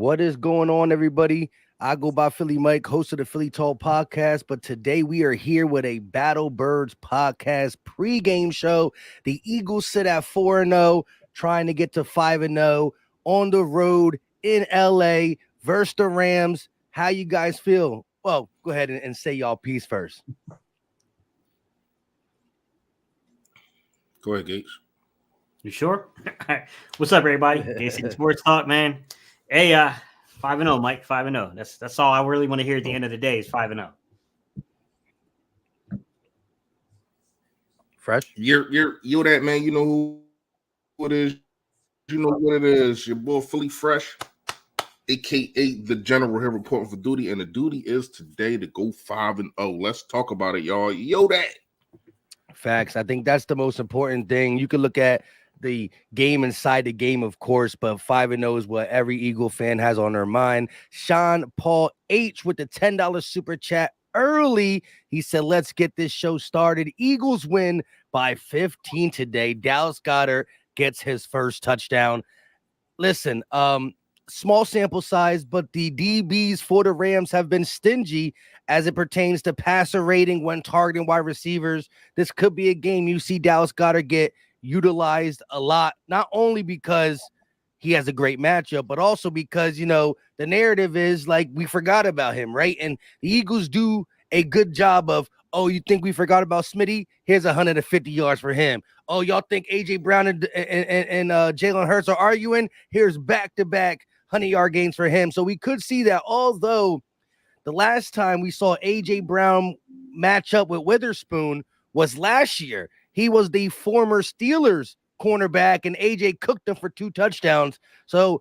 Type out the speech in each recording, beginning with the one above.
What is going on, everybody? I go by Philly Mike, host of the Philly Talk podcast, but today we are here with a Battle Birds podcast pregame show. The Eagles sit at 4-0, trying to get to 5-0 on the road in LA versus the Rams. How you guys feel? Well, go ahead and say y'all piece first. Go ahead, Gates. You sure? What's up, everybody? Gates Sports Talk, man. Hey, 5-0, Mike. 5-0. That's all I really want to hear at the end of the day is 5-0. Fresh? You're that man. You know who it is. You know what it is. Your boy Philly Fresh, aka the General here reporting for duty, and the duty is today to go 5-0. Let's talk about it, y'all. Yo, that. Facts. I think that's the most important thing. You can look at the game inside the game, of course, but 5-0 is what every Eagle fan has on their mind. Sean Paul H with the $10 super chat early. He said, let's get this show started. Eagles win by 15 today. Dallas Goedert gets his first touchdown. Listen, small sample size, but the DBs for the Rams have been stingy as it pertains to passer rating when targeting wide receivers. This could be a game you see Dallas Goedert get utilized a lot, not only because he has a great matchup, but also because, you know, the narrative is like we forgot about him, right? And the Eagles do a good job of, oh, you think we forgot about Smitty? Here's 150 yards for him. Oh, y'all think A.J. Brown and Jalen Hurts are arguing? Here's back-to-back 100-yard games for him. So we could see that, although the last time we saw A.J. Brown match up with Witherspoon was last year. He was the former Steelers cornerback, and AJ cooked him for 2 touchdowns. So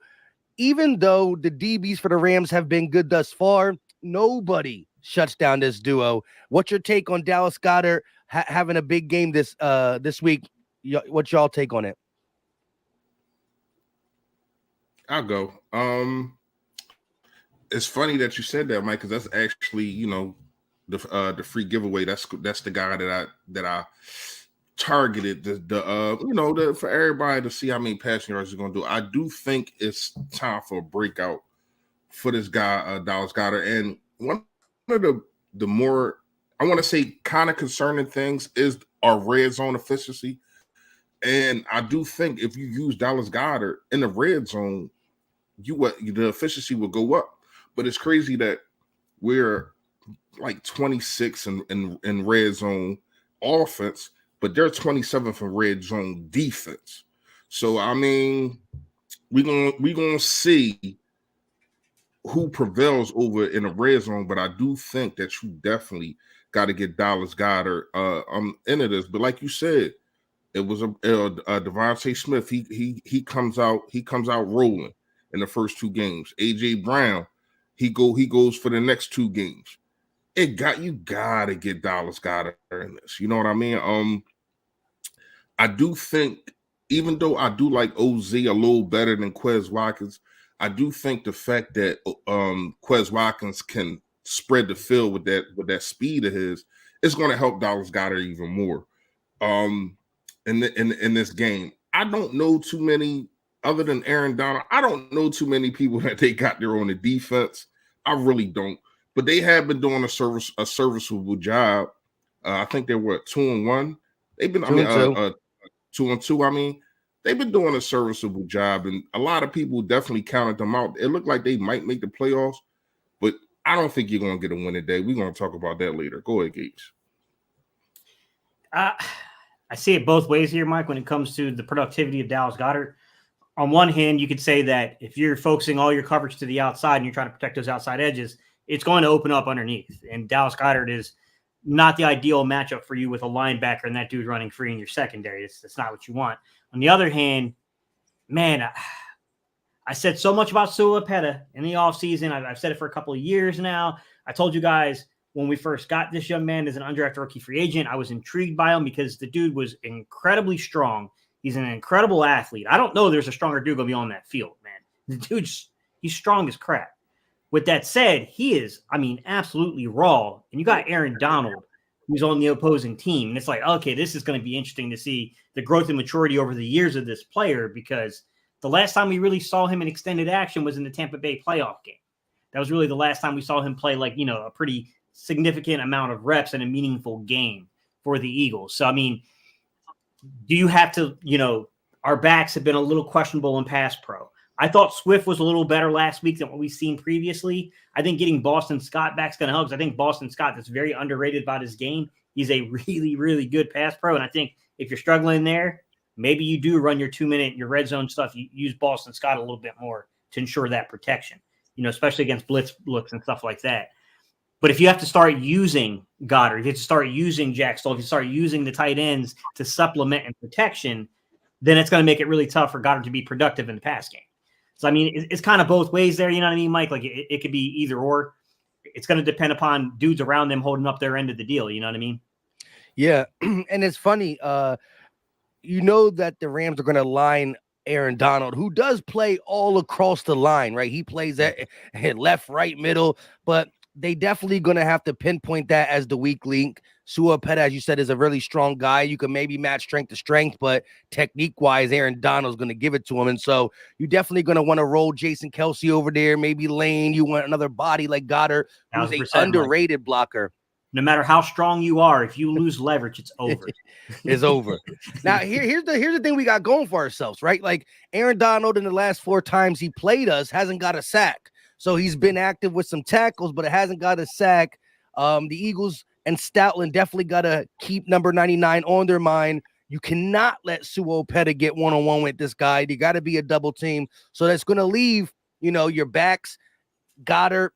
even though the DBs for the Rams have been good thus far, nobody shuts down this duo. What's your take on Dallas Goedert having a big game this week? What's y'all take on it? I'll go. It's funny that you said that, Mike, because that's actually, you know, the free giveaway. That's the guy that I targeted for everybody to see how many passing yards he's going to do. I do think it's time for a breakout for this guy, Dallas Goedert. And one of the more, I want to say, kind of concerning things is our red zone efficiency. And I do think if you use Dallas Goedert in the red zone, the efficiency will go up. But it's crazy that we're like 26 in red zone offense, but they're 27th in red zone defense. So I mean, we gonna see who prevails over in the red zone. But I do think that you definitely got to get Dallas Goedert into this. But like you said, it was a Devontae Smith. He comes out rolling in the first 2 games. AJ Brown, he goes for the next 2 games. You gotta get Dallas Goedert in this. You know what I mean? I do think, even though I do like OZ a little better than Quez Watkins, I do think the fact that Quez Watkins can spread the field with that speed of his is going to help Dallas Goedert even more. In this game, I don't know too many other than Aaron Donald. I don't know too many people that they got there on the defense. I really don't. But they have been doing a serviceable job. I think they were 2-1. They've been 2-2. I mean, they've been doing a serviceable job, and a lot of people definitely counted them out. It looked like they might make the playoffs, but I don't think you're going to get a win today. We're going to talk about that later. Go ahead, Gates. I see it both ways here, Mike, when it comes to the productivity of Dallas Goedert. On one hand, you could say that if you're focusing all your coverage to the outside and you're trying to protect those outside edges, it's going to open up underneath. And Dallas Goedert is not the ideal matchup for you with a linebacker and that dude running free in your secondary. That's not what you want. On the other hand, man, I said so much about Sua Peta in the offseason. I've said it for a couple of years now. I told you guys when we first got this young man as an undrafted rookie free agent, I was intrigued by him because the dude was incredibly strong. He's an incredible athlete. I don't know there's a stronger dude going to be on that field, man. The dude's he's strong as crap. With that said, he is, absolutely raw. And you got Aaron Donald, who's on the opposing team. And it's like, okay, this is going to be interesting to see the growth and maturity over the years of this player because the last time we really saw him in extended action was in the Tampa Bay playoff game. That was really the last time we saw him play like, a pretty significant amount of reps in a meaningful game for the Eagles. So, I mean, do you have to, our backs have been a little questionable in pass pro. I thought Swift was a little better last week than what we've seen previously. I think getting Boston Scott back is going to help, because I think Boston Scott is very underrated about his game. He's a really, really good pass pro. And I think if you're struggling there, maybe you do run your 2-minute, your red zone stuff. You use Boston Scott a little bit more to ensure that protection, especially against blitz looks and stuff like that. But if you have to start using Goddard, if you have to start using Jack Stoll, if you start using the tight ends to supplement and protection, then it's going to make it really tough for Goddard to be productive in the pass game. So, I mean, it's kind of both ways there. You know what I mean, Mike? Like it could be either or. It's going to depend upon dudes around them holding up their end of the deal. You know what I mean? Yeah. And it's funny. That the Rams are going to line Aaron Donald, who does play all across the line, right? He plays at left, right, middle, but they definitely going to have to pinpoint that as the weak link. Sua Pet, as you said, is a really strong guy. You can maybe match strength to strength, but technique-wise, Aaron Donald's going to give it to him. And so you're definitely going to want to roll Jason Kelsey over there, maybe Lane. You want another body like Goddard, who's an underrated blocker. No matter how strong you are, if you lose leverage, it's over. It's over. Now, here's the thing we got going for ourselves, right? Like Aaron Donald in the last 4 times he played us hasn't got a sack. So he's been active with some tackles, but it hasn't got a sack. The Eagles and Stoutland definitely got to keep number 99 on their mind. You cannot let Sua Opeta get one-on-one with this guy. You got to be a double team. So that's going to leave, your backs, Goddard,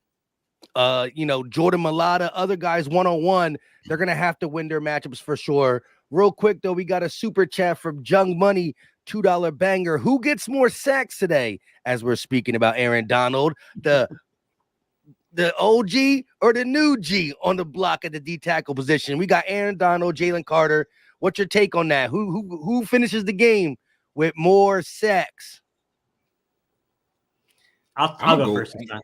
Jordan Mailata, other guys one-on-one. They're going to have to win their matchups for sure. Real quick, though, we got a super chat from Jung Money, $2 banger. Who gets more sacks today? As we're speaking about Aaron Donald, the OG or the new G on the block at the D tackle position. We got Aaron Donald, Jalen Carter. What's your take on that? Who finishes the game with more sacks? I'll go first this time.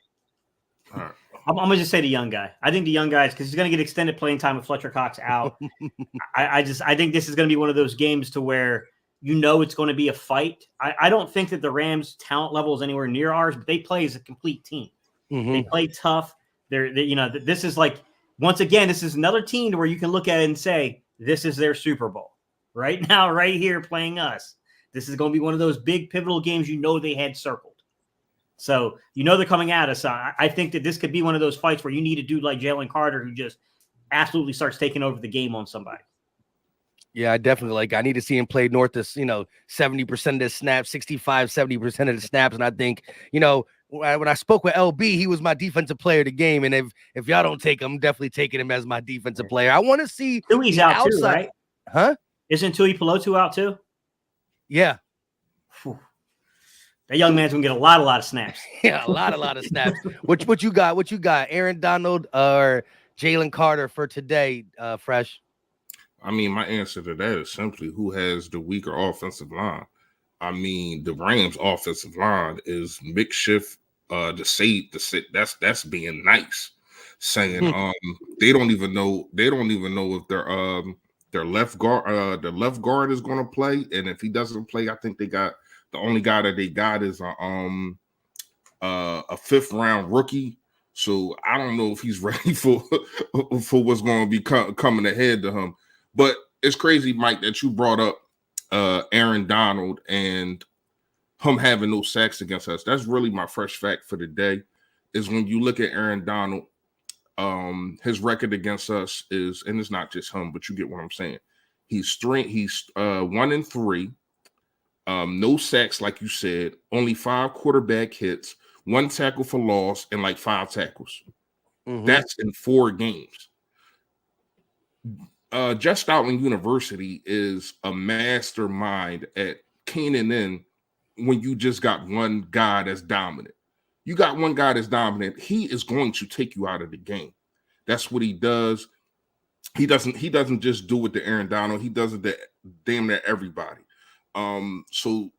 All right. I'm going to just say the young guy. I think the young guys, because he's going to get extended playing time with Fletcher Cox out. I think this is going to be one of those games to where it's going to be a fight. I don't think that the Rams' talent level is anywhere near ours, but they play as a complete team. Mm-hmm. They play tough. This is like, once again, this is another team where you can look at it and say, this is their Super Bowl right now, right here playing us. This is going to be one of those big pivotal games they had circled. So, they're coming at us. I think that this could be one of those fights where you need a dude like Jalen Carter who just absolutely starts taking over the game on somebody. Yeah, I definitely I need to see him play north of, 70% of the snaps, 65, 70% of the snaps. And I think, when I spoke with LB, he was my defensive player of the game. And if y'all don't take him, I'm definitely taking him as my defensive player. I want to see Tui's out outside. Too, right? Huh? Isn't Tui Pelotu out too? Yeah. Whew. That young man's gonna get a lot of snaps. Yeah, a lot of snaps. What you got? What you got? Aaron Donald or Jalen Carter for today, Fresh? I mean, my answer to that is simply who has the weaker offensive line. I mean, the Rams' offensive line is makeshift. That's being nice, saying they don't even know if their left guard is going to play, and if he doesn't play, I think they got the only guy that they got is a 5th round rookie. So I don't know if he's ready for what's going to be coming ahead to him. But it's crazy, Mike, that you brought up Aaron Donald and him having no sacks against us. That's really my fresh fact for the day, is when you look at Aaron Donald, his record against us is, and it's not just him, but you get what I'm saying. He's 1-3, no sacks, like you said, only 5 quarterback hits, 1 tackle for loss, and 5 tackles. Mm-hmm. That's in 4 games. Just Stoutland University is a mastermind at caning in when you just got one guy that's dominant. You got one guy that's dominant, he is going to take you out of the game. That's what he does. He doesn't just do it to Aaron Donald. He does it to damn near everybody. So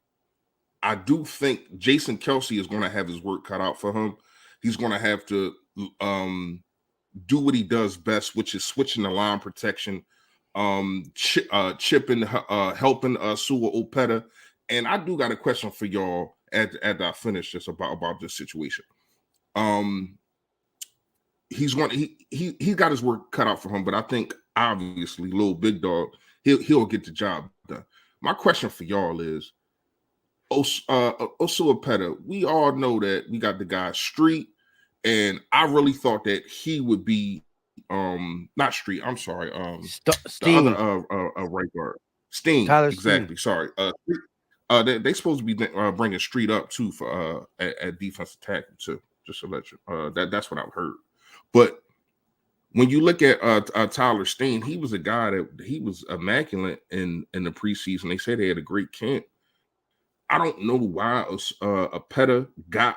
I do think Jason Kelsey is going to have his work cut out for him. He's going to have to do what he does best, which is switching the line protection, chipping, helping Sua Opeta And I do got a question for y'all as I finish this about this situation. He's got his work cut out for him, but I think obviously little big dog, he'll get the job done. My question for y'all is Osua Peta. We all know that we got the guy Street, and I really thought that he would be not Street. I'm sorry, Steen. the other right guard, Steen. Tyler Exactly. Steen. Sorry. They supposed to be bringing Street up too for at defensive tackle too. Just to let you. That's what I've heard. But when you look at Tyler Steen, he was a guy that he was immaculate in the preseason. They said they had a great camp. I don't know why Peta got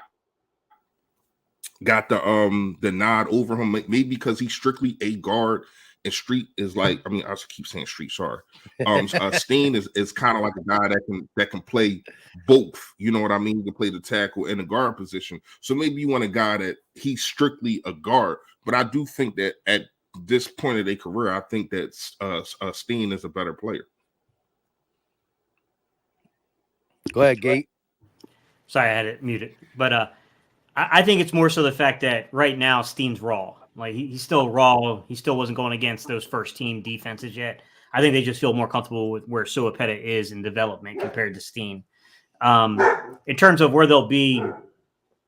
the nod over him. Maybe because he's strictly a guard, and Street is like, I mean, I keep saying Street. Sorry, Steen is kind of like a guy that can play both. You know what I mean? He can play the tackle and the guard position. So maybe you want a guy that he's strictly a guard. But I do think that at this point of their career, I think that Steen is a better player. Go ahead, Gate. Sorry, I had it muted. But I think it's more so the fact that right now Steen's raw. Like he's still raw. He still wasn't going against those first team defenses yet. I think they just feel more comfortable with where Suapeta is in development compared to Steen. In terms of where they'll be,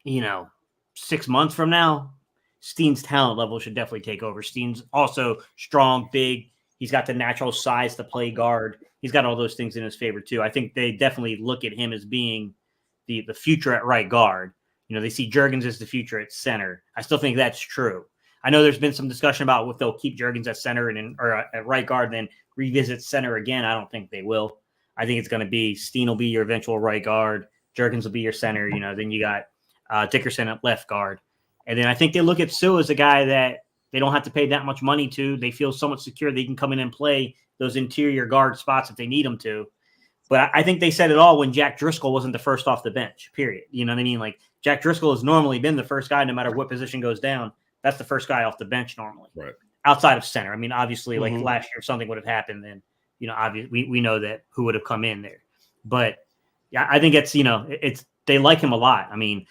6 months from now, Steen's talent level should definitely take over. Steen's also strong, big. He's got the natural size to play guard. He's got all those things in his favor too. I think they definitely look at him as being the future at right guard. They see Juergens as the future at center. I still think that's true. I know there's been some discussion about if they'll keep Juergens at center or at right guard and then revisit center again. I don't think they will. I think it's going to be Steen will be your eventual right guard. Juergens will be your center. Then you got Dickerson at left guard. And then I think they look at Sue as a guy that they don't have to pay that much money to. They feel somewhat secure. They can come in and play those interior guard spots if they need them to. But I think they said it all when Jack Driscoll wasn't the first off the bench, period. You know what I mean? Like Jack Driscoll has normally been the first guy no matter what position goes down. That's the first guy off the bench normally. Right. Outside of center. I mean, obviously, like last year, if something would have happened, then, obviously we know that who would have come in there. But yeah, I think it's they like him a lot. I mean,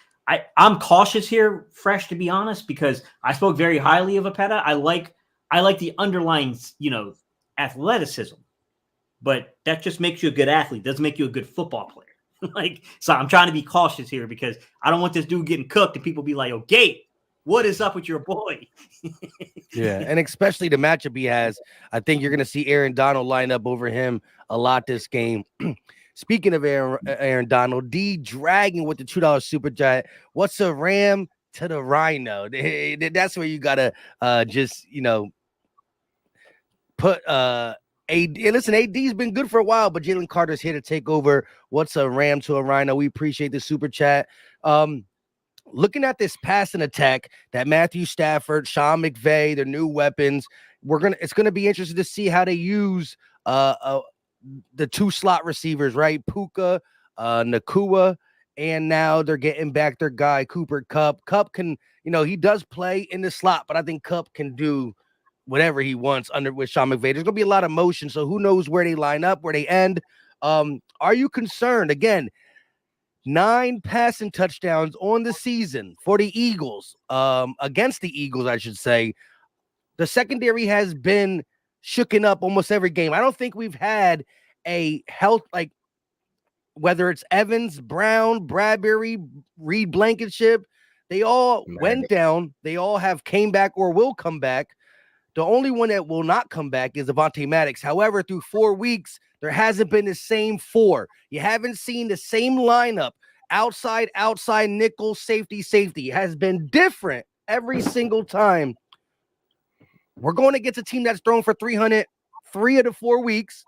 I'm cautious here, Fresh, to be honest, because I spoke very highly of Apeta. I like the underlying, athleticism, but that just makes you a good athlete. Doesn't make you a good football player. So I'm trying to be cautious here because I don't want this dude getting cooked and people be like, "Oh, Gate, what is up with your boy?" Yeah, and especially the matchup he has. I think you're going to see Aaron Donald line up over him a lot this game. Speaking of Aaron Donald, D Dragon with the $2 super chat. What's a ram to the rhino? That's where you gotta just put listen, AD's been good for a while, but Jalen Carter's here to take over. What's a ram to a rhino? We appreciate the super chat. Looking at this passing attack that Matthew Stafford, Sean McVay, their new weapons, it's gonna be interesting to see how they use the two slot receivers, right? Puka, Nakua, and now they're getting back their guy Cooper Kupp. Kupp can, he does play in the slot, but I think Kupp can do whatever he wants with Sean McVay. There's gonna be a lot of motion, so who knows where they line up, where they end. Are you concerned? Again, 9 passing touchdowns on the season for the Eagles, against the Eagles, I should say. The secondary has been shooken up almost every game. I don't think we've had a health, like whether it's Evans, Brown, Bradbury, Reed Blankenship, they all went down. They all have came back or will come back. The only one that will not come back is Avonte Maddox. However, through 4 weeks, there hasn't been the same 4. You haven't seen the same lineup. Outside, nickel, safety. It has been different every single time. We're going against a team that's thrown for 300 3 of the 4 weeks.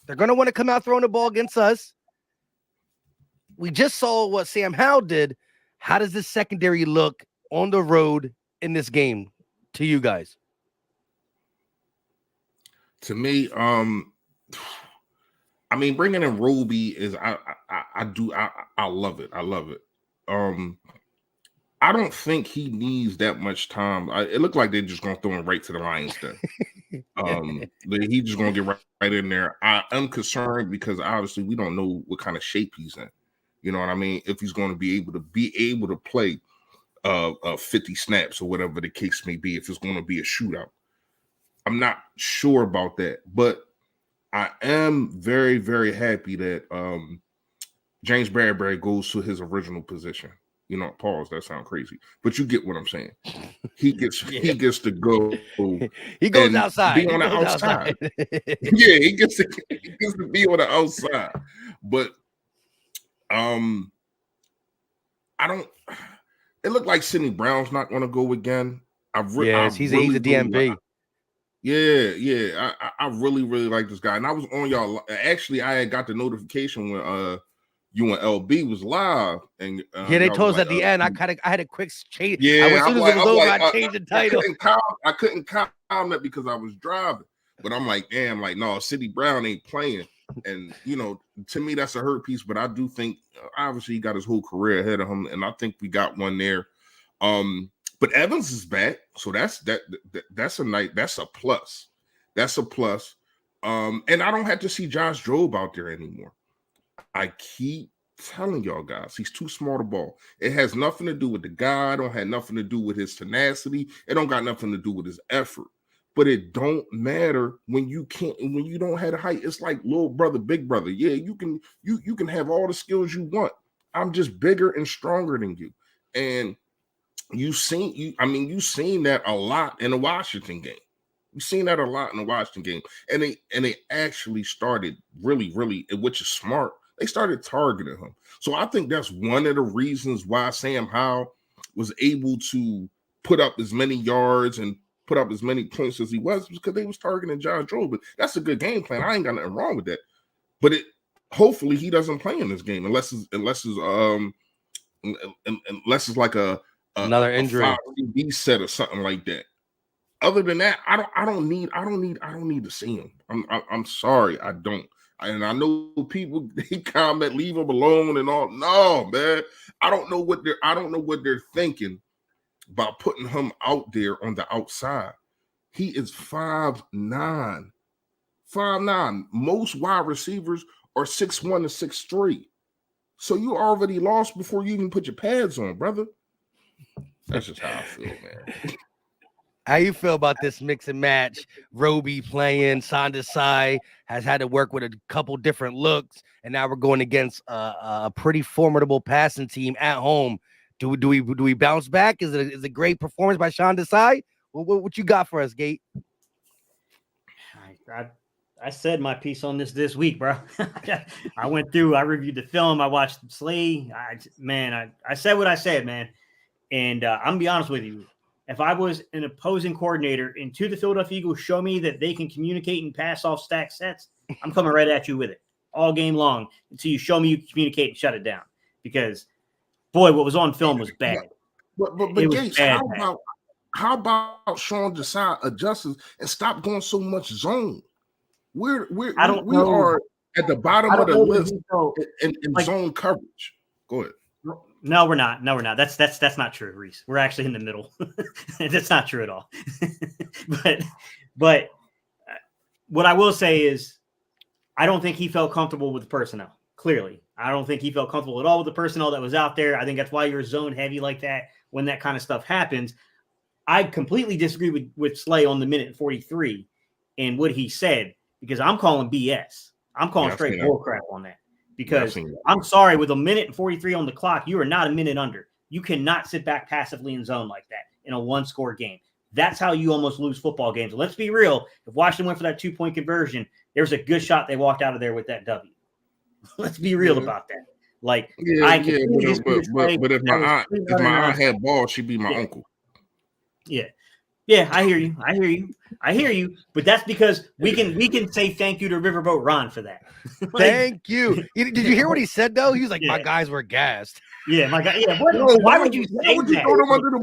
They're going to want to come out throwing the ball against us. We just saw what Sam Howell did. How does this secondary look on the road in this game to you guys? To me, I mean, bringing in Roby is I love it. I love it. I don't think he needs that much time. It looked like they're just gonna throw him right to the Lions then. He's just gonna get right in there. I'm concerned because obviously we don't know what kind of shape he's in. You know what I mean? If he's going to be able to play 50 snaps or whatever the case may be, if it's going to be a shootout. I'm not sure about that, but I am very, very happy that James Bradbury goes to his original position. You know, pause. That sounds crazy, but you get what I'm saying. He gets to go. He goes outside. Be on the outside. Yeah, he gets to be on the outside. But I don't. It looked like Sidney Brown's not going to go again. He's a DMV. Yeah. I really, really like this guy, and I was on y'all. Actually, I had got the notification when you and LB was live, and they told us at the end. I had a quick change. Yeah, as soon as it was over, I changed the title. I couldn't comment because I was driving, but I'm like, damn, like no, Sidney Brown ain't playing, and you know, to me that's a hurt piece. But I do think obviously he got his whole career ahead of him, and I think we got one there. But Evans is back, so that's a night. That's a plus. That's a plus. And I don't have to see Josh Jobe out there anymore. I keep telling y'all guys, he's too small to ball. It has nothing to do with the guy. It don't have nothing to do with his tenacity. It don't got nothing to do with his effort. But it don't matter when you don't have the height. It's like little brother, big brother. Yeah, you can have all the skills you want. I'm just bigger and stronger than you. And you've seen that a lot in the Washington game. You've seen that a lot in the Washington game. And they actually started really, really, which is smart. They started targeting him. So I think that's one of the reasons why Sam Howell was able to put up as many yards and put up as many points as he was, because they was targeting Josh Jobe. But that's a good game plan. I ain't got nothing wrong with that. But hopefully he doesn't play in this game unless it's like another injury, a CB set or something like that. Other than that, I don't need to see him. I'm sorry, I don't. And I know people they comment, leave him alone and all. No, man, I don't know what they're thinking about putting him out there on the outside. He is 5'9". 5'9". Most wide receivers are 6'1" to 6'3". So you already lost before you even put your pads on, brother. That's just how I feel, man. How you feel about this mix and match? Roby playing, Sandesai has had to work with a couple different looks, and now we're going against a pretty formidable passing team at home. Do we bounce back? Is it a great performance by Sandesai? What you got for us, Gate? I said my piece on this week, bro. I went through, I reviewed the film, I watched Slay. I said what I said, man. And I'm gonna be honest with you. If I was an opposing coordinator into the Philadelphia Eagles, show me that they can communicate and pass off stack sets, I'm coming right at you with it all game long until you show me you communicate and shut it down. Because, boy, what was on film was bad. But Gates, how about Sean Desai adjusts and stop going so much zone? We are at the bottom of the list in zone coverage. Go ahead. No, we're not. That's not true, Reese. We're actually in the middle. That's not true at all. but what I will say is, I don't think he felt comfortable with the personnel. Clearly, I don't think he felt comfortable at all with the personnel that was out there. I think that's why you're zone heavy like that when that kind of stuff happens. I completely disagree with Slay on the minute 43 and what he said, because I'm calling BS. I'm calling straight bullcrap on that. Because I'm sorry, with a minute and 43 on the clock, you are not a minute under. You cannot sit back passively in zone like that in a one-score game. That's how you almost lose football games. And let's be real. If Washington went for that 2-point conversion, there's a good shot they walked out of there with that W. Let's be real about that. Like, but if my aunt had balls, she'd be my uncle. Yeah, I hear you. But that's because we can say thank you to Riverboat Ron for that. Thank you. Did you hear what he said though? He was like, "My guys were gassed." Yeah, my guy. Yeah, why would you say that? Throw them under the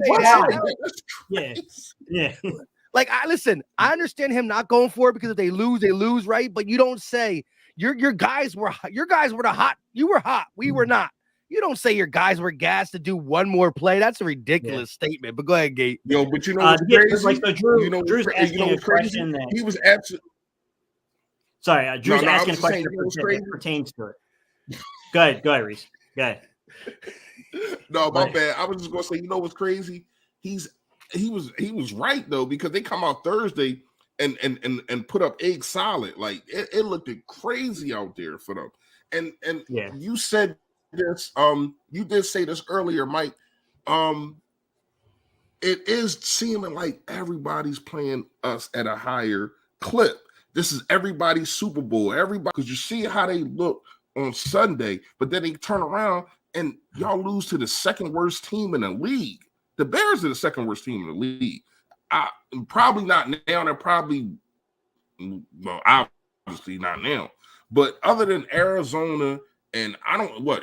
bus? Yeah. Like, I understand him not going for it, because if they lose, right? But you don't say your guys were the hot. You were hot. We were not. You don't say your guys were gassed to do one more play. That's a ridiculous statement. But go ahead, Gate. Yo, but you know what's crazy? Like, so Drew's you know asking a what's crazy? question that He was absolutely. sorry, Drew's asking a question that pertains to it. Go ahead, Reese. Go ahead. No, my bad. I was just gonna say, you know what's crazy? He was right though, because they come out Thursday and put up egg solid. Like it looked crazy out there for them. And you said this, you did say this earlier, Mike. It is seeming like everybody's playing us at a higher clip. This is everybody's Super Bowl. Everybody, because you see how they look on Sunday, but then they turn around and y'all lose to the second worst team in the league. The Bears are the second worst team in the league. Probably not now. They're probably, well, obviously not now. But other than Arizona and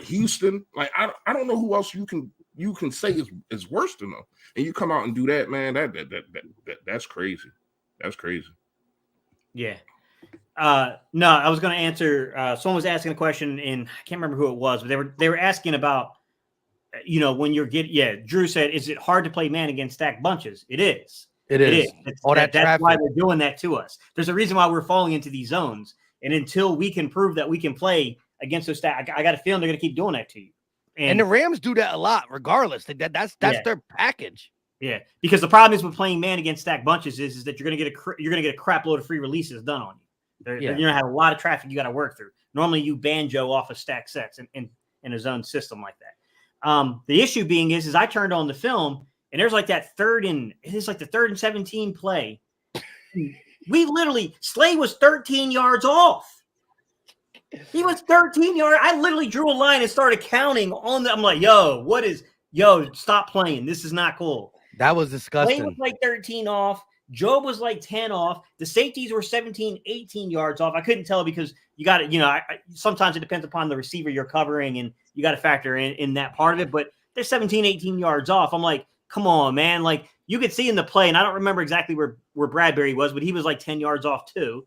Houston, like I don't know who else you can say is worse than them. And you come out and do that, man. That's crazy. That's crazy. Yeah. No, I was going to answer. Someone was asking a question, and I can't remember who it was, but they were asking about, when you're Drew said, is it hard to play man against stacked bunches? It is. It is. That's why they're doing that to us. There's a reason why we're falling into these zones. And until we can prove that we can play against those stacked, I got a feeling they're going to keep doing that to you. And the Rams do that a lot, regardless. That's their package. Yeah, because the problem is with playing man against stacked bunches is that you're going to get a crap load of free releases done on you. You're going to have a lot of traffic you got to work through. Normally, you banjo off of stack sets in a zone system like that. The issue being is I turned on the film and there's like that third and 17 play. We literally, Slay was 13 yards off. He was 13 yards. I literally drew a line and started counting on I'm like, stop playing. This is not cool. That was disgusting. Slay was like 13 off. Job was like 10 off. The safeties were 17, 18 yards off. I couldn't tell because you got to, sometimes it depends upon the receiver you're covering and you got to factor in that part of it. But they're 17, 18 yards off. I'm like, come on, man. Like you could see in the play, and I don't remember exactly where Bradbury was, but he was like 10 yards off too.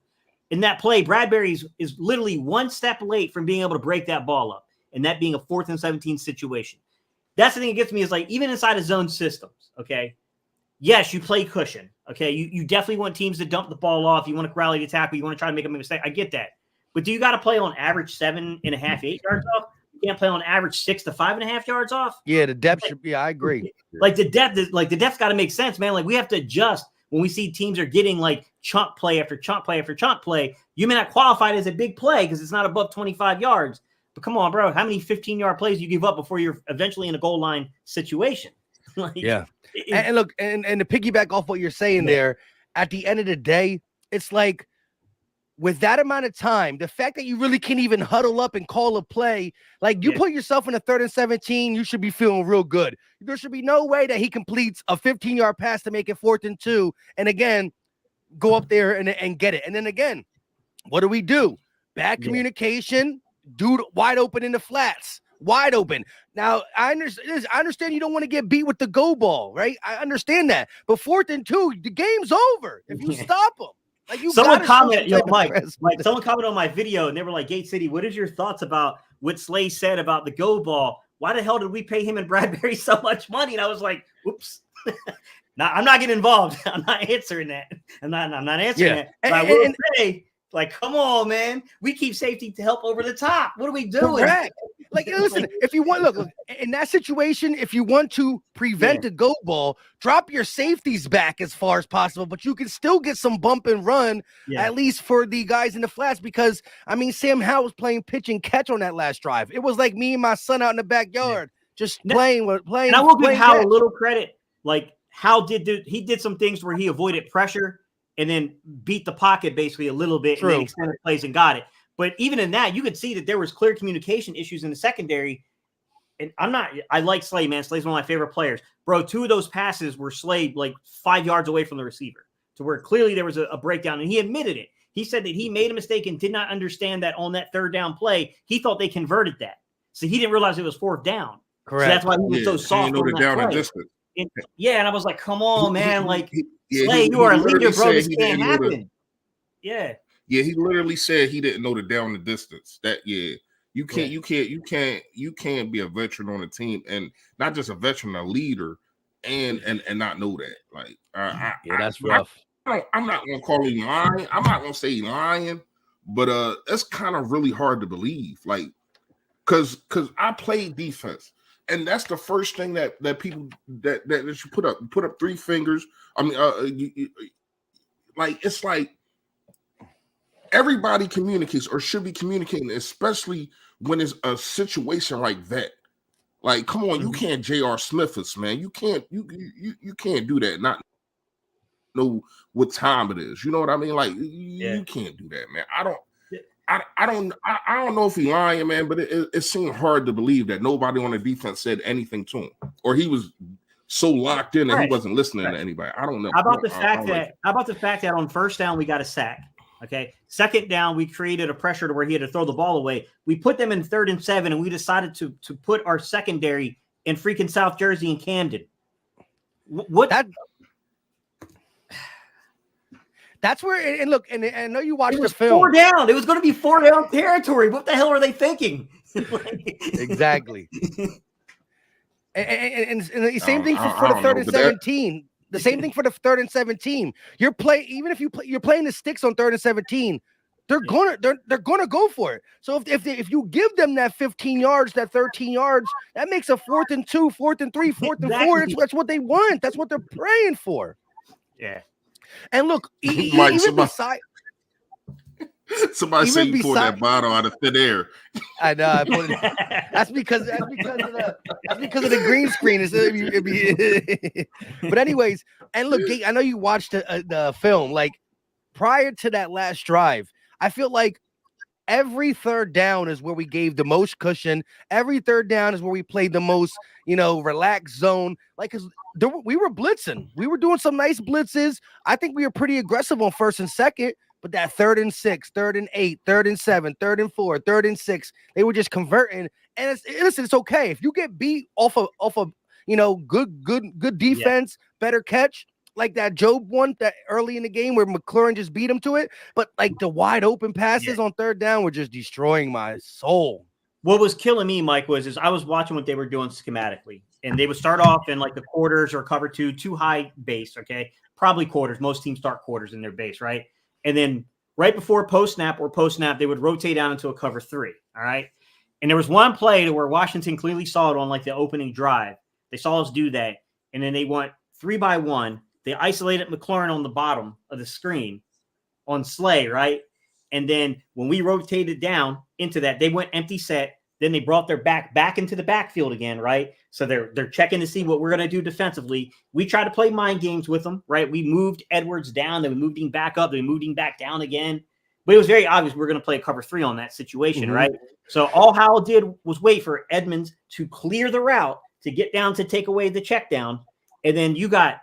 In that play, Bradbury is literally one step late from being able to break that ball up, and that being a 4th and 17 situation. That's the thing that gets me is like, even inside of zone systems, okay? Yes, you play cushion, okay? You definitely want teams to dump the ball off. You want to rally the tackle. You want to try to make a mistake. I get that. But do you got to play on average 7.5, 8 yards off? You can't play on average 6 to 5.5 yards off? Yeah, the depth should be, I agree. Like the depth's got to make sense, man. Like we have to adjust when we see teams are getting like chunk play after chunk play after chunk play. You may not qualify it as a big play because it's not above 25 yards. But come on, bro. How many 15-yard plays do you give up before you're eventually in a goal line situation? And look, and to piggyback off what you're saying there, at the end of the day, it's like with that amount of time, the fact that you really can't even huddle up and call a play, like you put yourself in a 3rd and 17, you should be feeling real good. There should be no way that he completes a 15-yard pass to make it 4th and 2. And again, go up there and get it. And then again, what do? Bad communication, dude wide open in the flats. Wide open. Now, I understand you don't want to get beat with the go ball, right? I understand that. But 4th and 2, the game's over. If you stop them. Like someone commented, someone commented on my video and they were like, Gate City, what is your thoughts about what Slay said about the go ball? Why the hell did we pay him and Bradbury so much money? And I was like, whoops. Now, I'm not getting involved. I'm not answering that. I'm not answering that. But I will say, like, come on, man. We keep safety to help over the top. What are we doing? Correct. Like, listen, if you want, look, in that situation, if you want to prevent a go ball, drop your safeties back as far as possible, but you can still get some bump and run, at least for the guys in the flats, because, I mean, Sam Howell was playing pitch and catch on that last drive. It was like me and my son out in the backyard, just playing. And I will give Howell a little credit. Like, Howell did some things where he avoided pressure and then beat the pocket basically a little bit and then extended plays and got it. But even in that, you could see that there was clear communication issues in the secondary. And I like Slay, man. Slay's one of my favorite players. Bro, 2 of those passes were Slay like 5 yards away from the receiver to where clearly there was a breakdown. And he admitted it. He said that he made a mistake and did not understand that on that 3rd down play, he thought they converted that. So he didn't realize it was 4th down. Correct. So that's why he was so soft on that play. And I was like, come on, man. Like, Slay, you are a leader, bro. This can't happen. Yeah, he literally said he didn't know the down the distance. You can't be a veteran on a team and not just a veteran, a leader, and not know that. Like, that's rough. I'm not gonna call him lying. I'm not gonna say lying, but that's kind of really hard to believe. Like, cause I played defense, and that's the first thing that people that you put up 3 fingers. I mean, like it's like everybody communicates or should be communicating, especially when it's a situation like that. Like, come on, you can't J.R. Smith us, man. You can't do that. Not know what time it is. You know what I mean? Like, you can't do that, man. I don't know if he lying, man, but it seemed hard to believe that nobody on the defense said anything to him, or he was so locked in that he wasn't listening to anybody. I don't know. How about the fact that on first down we got a sack? Okay, second down we created a pressure to where he had to throw the ball away. We put them in 3rd and 7, and we decided to put our secondary in freaking South Jersey and Camden. What that? That's where, and look, and I know you watched the film. 4 down. It was going to be 4 down territory. What the hell are they thinking? Exactly. and the same thing for the 3rd and 17. The same thing for the 3rd and 17. You're playing the sticks on 3rd and 17. They're gonna go for it. So if you give them that 15 yards, that 13 yards, that makes a 4th and 2, 4th and 3, 4th and 4. That's what they want. That's what they're praying for. Yeah. And look, Mike, somebody say you pulled that bottle out of thin air. I know. That's because of the green screen. But anyways, and look, I know you watched the film. Like, prior to that last drive, I feel like every 3rd down is where we gave the most cushion. Every 3rd down is where we played the most, relaxed zone. Like, because we were blitzing. We were doing some nice blitzes. I think we were pretty aggressive on 1st and 2nd. But that 3rd and 6, 3rd and 8, 3rd and 7, 3rd and 4, 3rd and 6, they were just converting. And it's okay if you get beat off of good defense, better catch, like that Job one that early in the game where McLaurin just beat him to it. But like the wide open passes on 3rd down were just destroying my soul. What was killing me, Mike, is I was watching what they were doing schematically, and they would start off in like the quarters or cover 2, too high base. Okay, probably quarters. Most teams start quarters in their base, right? And then right before post-snap, they would rotate down into a cover 3, all right? And there was one play where Washington clearly saw it on, like, the opening drive. They saw us do that, and then they went 3-by-1. They isolated McLaurin on the bottom of the screen on Slay, right? And then when we rotated down into that, they went empty set. Then they brought their back into the backfield again, right? So they're checking to see what we're going to do defensively. We tried to play mind games with them, right? We moved Edwards down, then we moved him back up, then we moved him back down again. But it was very obvious we were going to play cover 3 on that situation, right? So all Howell did was wait for Edmonds to clear the route to get down to take away the check down. And then you got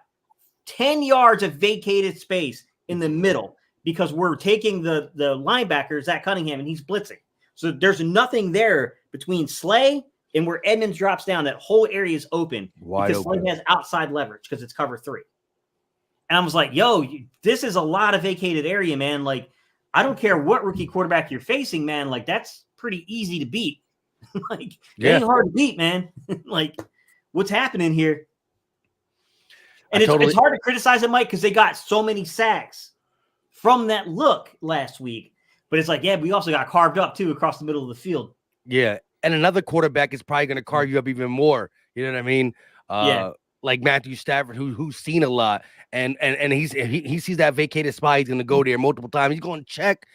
10 yards of vacated space in the middle because we're taking the linebacker, Zach Cunningham, and he's blitzing. So there's nothing there between Slay and where Edmonds drops down. That whole area is open because Slay has outside leverage because it's cover 3. And I was like, yo, this is a lot of vacated area, man. Like, I don't care what rookie quarterback you're facing, man. Like, that's pretty easy to beat. Like, it ain't hard to beat, man. Like, what's happening here? And it's hard to criticize it, Mike, because they got so many sacks from that look last week. But it's like, yeah, we also got carved up, too, across the middle of the field. Yeah, and another quarterback is probably going to carve you up even more. You know what I mean? Like Matthew Stafford, who's seen a lot, and he sees that vacated spot. He's going to go there multiple times. He's going to check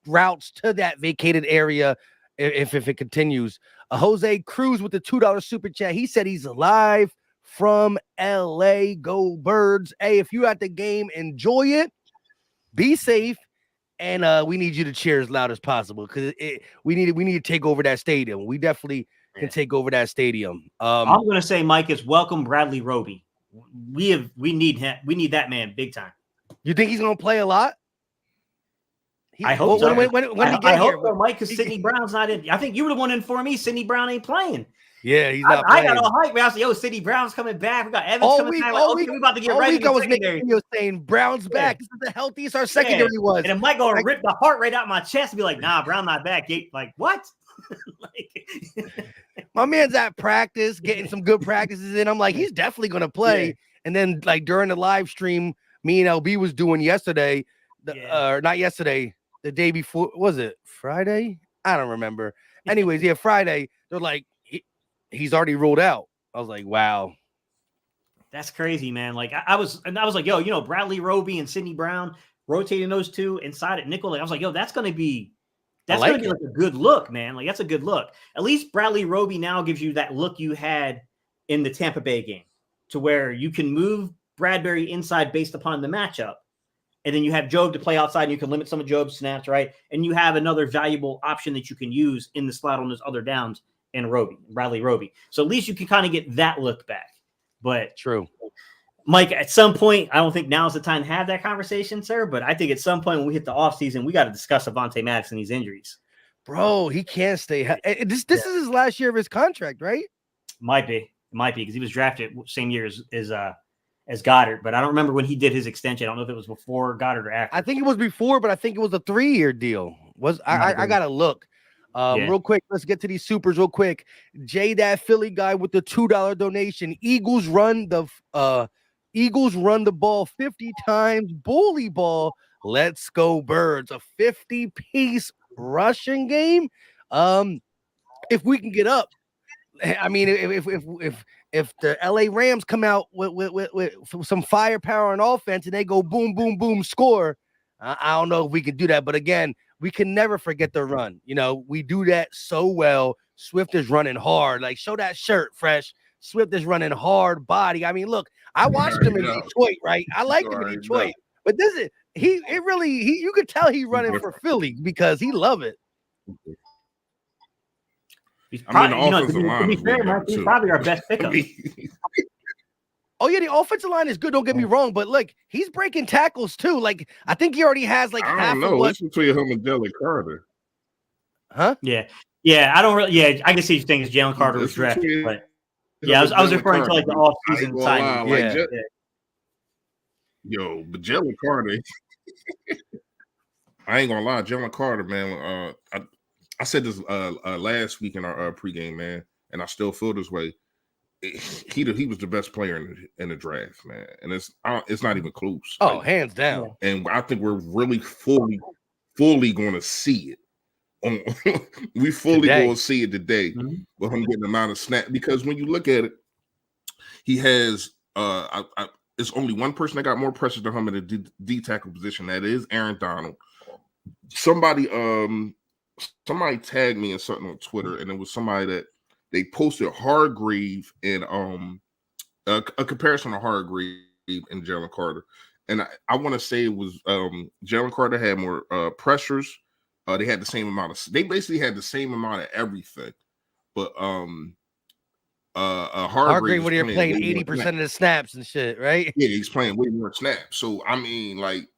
routes to that vacated area if it continues. Jose Cruz with the $2 super chat. He said he's live from LA. Go Birds! Hey, if you at the game, enjoy it. Be safe. And we need you to cheer as loud as possible because we need to take over that stadium. We definitely can take over that stadium. I'm going to say, Mike, is welcome Bradley Roby. We need him. We need that man big time. You think he's going to play a lot? I hope so. When he get I here, hope so, Mike, because Sidney Brown's not in. I think you would have won in for me. Sidney Brown ain't playing. Yeah, he's not I playing. got all hype, man. I was like, yo, Sidney Brown's coming back. We got Evans All coming week, back. all Like, okay, week, we about to get all right week in I the was making secondary. videos saying Brown's back. This is the healthiest our secondary was. And it might go Like, rip the heart right out my chest and be like, nah, Brown not back. Like, what? my man's at practice, getting some good practices in. I'm like, he's definitely gonna play. Yeah. And then, like during the live stream, me and LB was doing yesterday, not yesterday, the day before. Was it Friday? I don't remember. Anyways, yeah, Friday. They're like, he's already ruled out. I was like, wow. That's crazy, man. Like I was like, yo, Bradley Roby and Sidney Brown rotating those two inside at nickel. Like I was like, yo, that's gonna be like a good look, man. Like that's a good look. At least Bradley Roby now gives you that look you had in the Tampa Bay game, to where you can move Bradbury inside based upon the matchup, and then you have Job to play outside, and you can limit some of Job's snaps, right? And you have another valuable option that you can use in the slot on those other downs in Bradley Roby. So at least you can kind of get that look back. But true, Mike, at some point, I don't think now's the time to have that conversation, sir. But I think at some point when we hit the offseason, we got to discuss Avonte Maddox and these injuries. Bro, he can't stay. This is his last year of his contract, right? Might be because he was drafted same year as Goddard, but I don't remember when he did his extension. I don't know if it was before Goddard or after. I think it was before, but I think it was a 3-year deal. I gotta look. Real quick, let's get to these supers real quick. Jay, that Philly guy with the $2 donation. Eagles run the ball 50 times. Bully ball. Let's go Birds. A 50-piece rushing game. If we can get up, I mean, if the LA Rams come out with some firepower and offense and they go boom, boom, boom, score, I don't know if we can do that. But again, we can never forget the run. You know, we do that so well. Swift is running hard. Like, show that shirt, Fresh. Swift is running hard body. I mean, look, I watched him in Detroit, right? I like him in Detroit. But you could tell he's running for Philly because he love it. He's probably, to be fair, Mark, he's probably our best pickup. Oh, yeah, the offensive line is good. Don't get me wrong, but look, he's breaking tackles too. Like, I think he already has like half of what. It's between him and Jalen Carter. Huh? Yeah. I don't really. Yeah, I can see you think it's Jalen Carter was drafted, but yeah, I was referring to like the off-season signing. But Jalen Carter, I ain't gonna lie, Jalen Carter, man. I said this last week in our pregame, man, and I still feel this way. He was the best player in the draft, man, and it's not even close. Oh, hands down. And I think we're really fully going to see it. We fully going to see it today with him getting the amount of snap. Because when you look at it, he has it's only one person that got more pressure than him in the D tackle position. That is Aaron Donald. Somebody tagged me in something on Twitter, and it was somebody that they posted Hargrave and a comparison of Hargrave and Jalen Carter. And I want to say it was Jalen Carter had more pressures. They had the same amount of. They basically had the same amount of everything. But Hargrave, when you're playing 80% of the snaps and shit, right? Yeah, he's playing way more snaps. So I mean, like,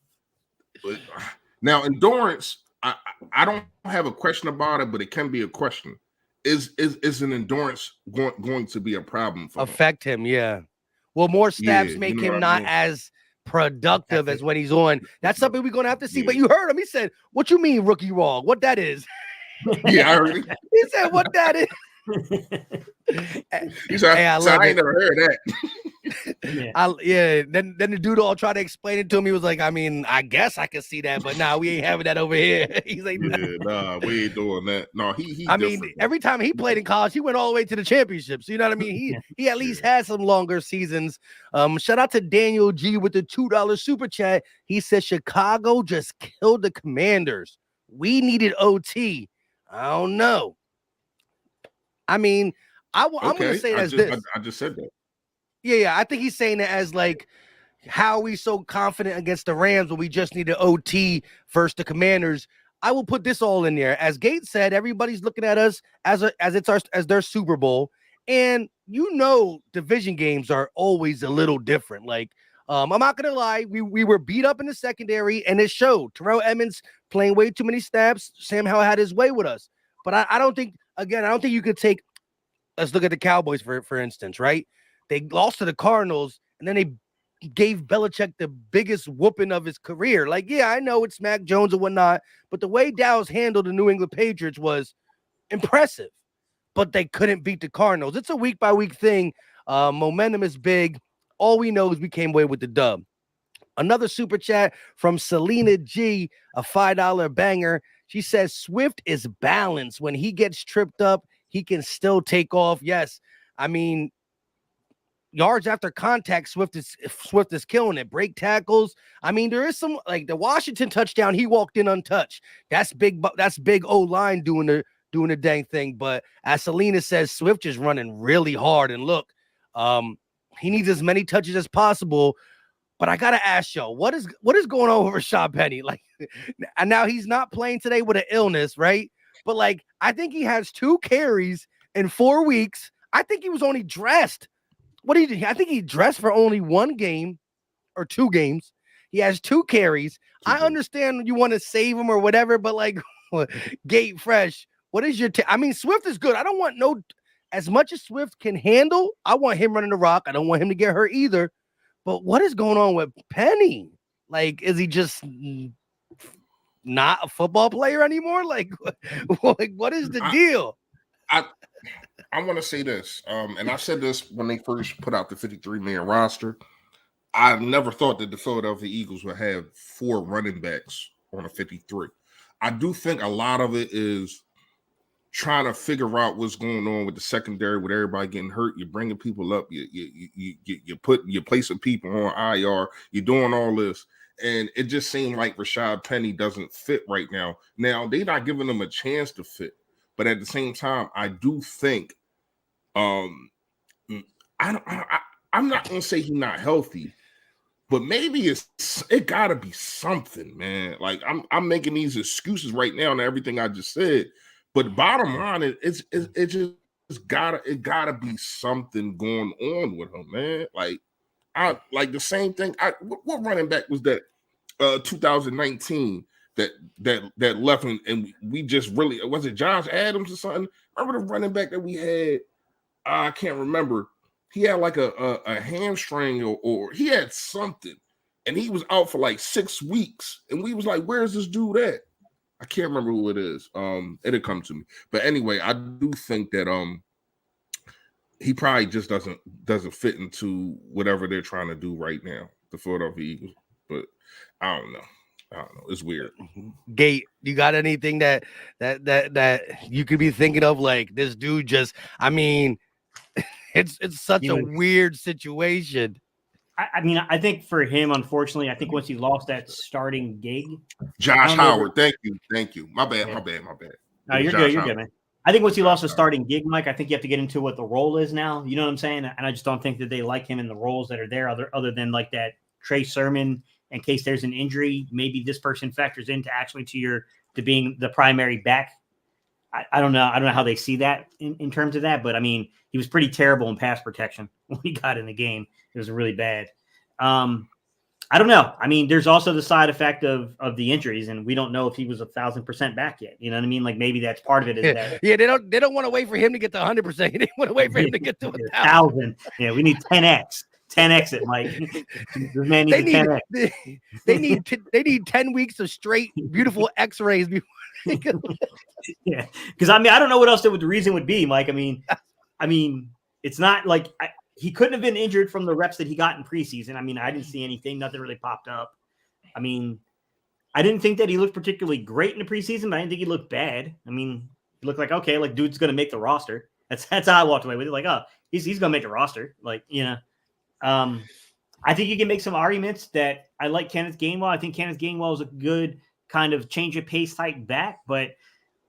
now endurance. I don't have a question about it, but it can be a question. Is an endurance going to be a problem for affect him? Yeah. Well, more snaps make him not as productive as when he's on. That's something we're gonna have to see. But you heard him. He said, "What you mean, rookie wrong? What that is?" Yeah, I heard it. He said, "What that is?" He said, I ain't never heard that. Then the dude all tried to explain it to him. He was like, I mean, I guess I can see that, but we ain't having that over here. He's like, nah, we ain't doing that. No, he I mean, every time he played in college, he went all the way to the championships. You know what I mean? He at least had some longer seasons. Shout out to Daniel G with the $2 super chat. He said Chicago just killed the Commanders. We needed OT. I don't know. I mean, I'm going to say it as this. I just said that. Yeah. I think he's saying it as like, how are we so confident against the Rams when we just need an OT versus the Commanders? I will put this all in there. As Gates said, everybody's looking at us as their Super Bowl. And division games are always a little different. Like, I'm not going to lie. We were beat up in the secondary, and it showed. Terrell Edmonds playing way too many snaps. Sam Howell had his way with us. But I don't think you could take let's look at the Cowboys for instance, right? They lost to the Cardinals, and then they gave Belichick the biggest whooping of his career. Like, yeah, I know it's Mac Jones and whatnot, but the way Dallas handled the New England Patriots was impressive. But they couldn't beat the Cardinals. It's a week-by-week thing. Momentum is big. All we know is we came away with the dub. Another super chat from Selena G, a $5 banger. She says, Swift is balanced. When he gets tripped up, he can still take off. Yes, I mean, yards after contact, Swift is killing it. Break tackles. I mean, there is some, like the Washington touchdown, he walked in untouched. That's big O-line doing the dang thing. But as Selena says, Swift is running really hard. And look, he needs as many touches as possible. But I gotta ask y'all, what is going on with Rashad Penny? Like, and now he's not playing today with an illness, right? But like, I think he has 2 carries in 4 weeks. I think he was only dressed. What did he? I think he dressed for only 1 game or 2 games. He has 2 carries. I understand you want to save him or whatever, but like, Gate Fresh, what is your? I mean, Swift is good. I don't want as much as Swift can handle. I want him running the rock. I don't want him to get hurt either. But what is going on with Penny? Like, is he just not a football player anymore? Like, what is the deal? I want to say this, and I said this when they first put out the 53-man roster. I never thought that the Philadelphia Eagles would have 4 running backs on a 53. I do think a lot of it is trying to figure out what's going on with the secondary, with everybody getting hurt. You're bringing people up. You're placing people on IR. You're doing all this, and it just seemed like Rashad Penny doesn't fit right now. Now they're not giving him a chance to fit, but at the same time, I do think, I'm not gonna say he's not healthy, but maybe it gotta be something, man. Like I'm making these excuses right now and everything I just said. But bottom line, it just gotta be something going on with him, man. Like like the same thing. What running back was that? 2019 that left him, and we just really, was it Josh Adams or something? Remember the running back that we had? I can't remember. He had like a hamstring or he had something, and he was out for like 6 weeks, and we was like, "Where's this dude at?" I can't remember who it is. It'll come to me. But anyway, I do think that he probably just doesn't fit into whatever they're trying to do right now, the Philadelphia Eagles. But I don't know. It's weird. Gate, you got anything that you could be thinking of? Like, this dude just, I mean, it's such a weird situation. I mean, I think for him, unfortunately, I think once he lost that starting gig, Josh Howard, thank you. My bad. No, you're good, man. I think once he lost the starting gig, Mike, I think you have to get into what the role is now. You know what I'm saying? And I just don't think that they like him in the roles that are there, other than like that Trey Sermon. In case there's an injury, maybe this person factors into actually to being the primary back. I don't know. I don't know how they see that in terms of that, but I mean, he was pretty terrible in pass protection when he got in the game. It was really bad. I don't know. I mean, there's also the side effect of the injuries, and we don't know if he was 1,000% back yet. You know what I mean? Like maybe that's part of it. Is that they don't want to wait for him to get to 100%. They want to wait for him to get to 1,000. Yeah, we need 10x. 10x it, Mike. This man needs 10x. They need 10 weeks of straight beautiful X-rays before. Yeah, because I mean, I don't know what else the reason would be, Mike. I mean, it's not like he couldn't have been injured from the reps that he got in preseason. I mean, I didn't see anything. Nothing really popped up. I mean, I didn't think that he looked particularly great in the preseason, but I didn't think he looked bad. I mean, he looked like, okay, like dude's going to make the roster. That's how I walked away with it. Like, oh, he's going to make the roster. Like, you know, I think you can make some arguments that I like Kenneth Gainwell. I think Kenneth Gainwell is a good kind of change of pace type back, but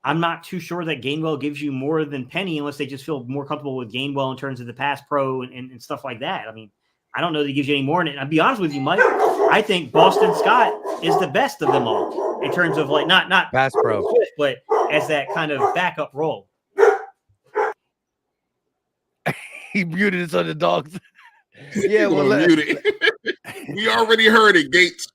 I'm not too sure that Gainwell gives you more than Penny unless they just feel more comfortable with Gainwell in terms of the pass pro and stuff like that. I mean, I don't know that he gives you any more. And I'll be honest with you, Mike, I think Boston Scott is the best of them all in terms of like not pass pro, but as that kind of backup role. He muted his other dogs. Yeah, well, muted. We already heard it, Gates.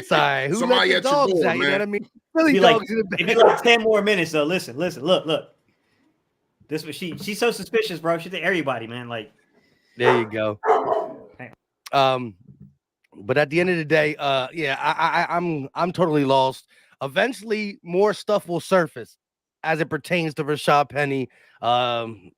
Sorry, who Somebody let the dogs out? You know what I mean? Really, Be dogs like 10 more minutes. So listen, look. She's so suspicious, bro. She's to everybody, man. Like, there you go. But at the end of the day, I'm totally lost. Eventually, more stuff will surface as it pertains to Rashad Penny.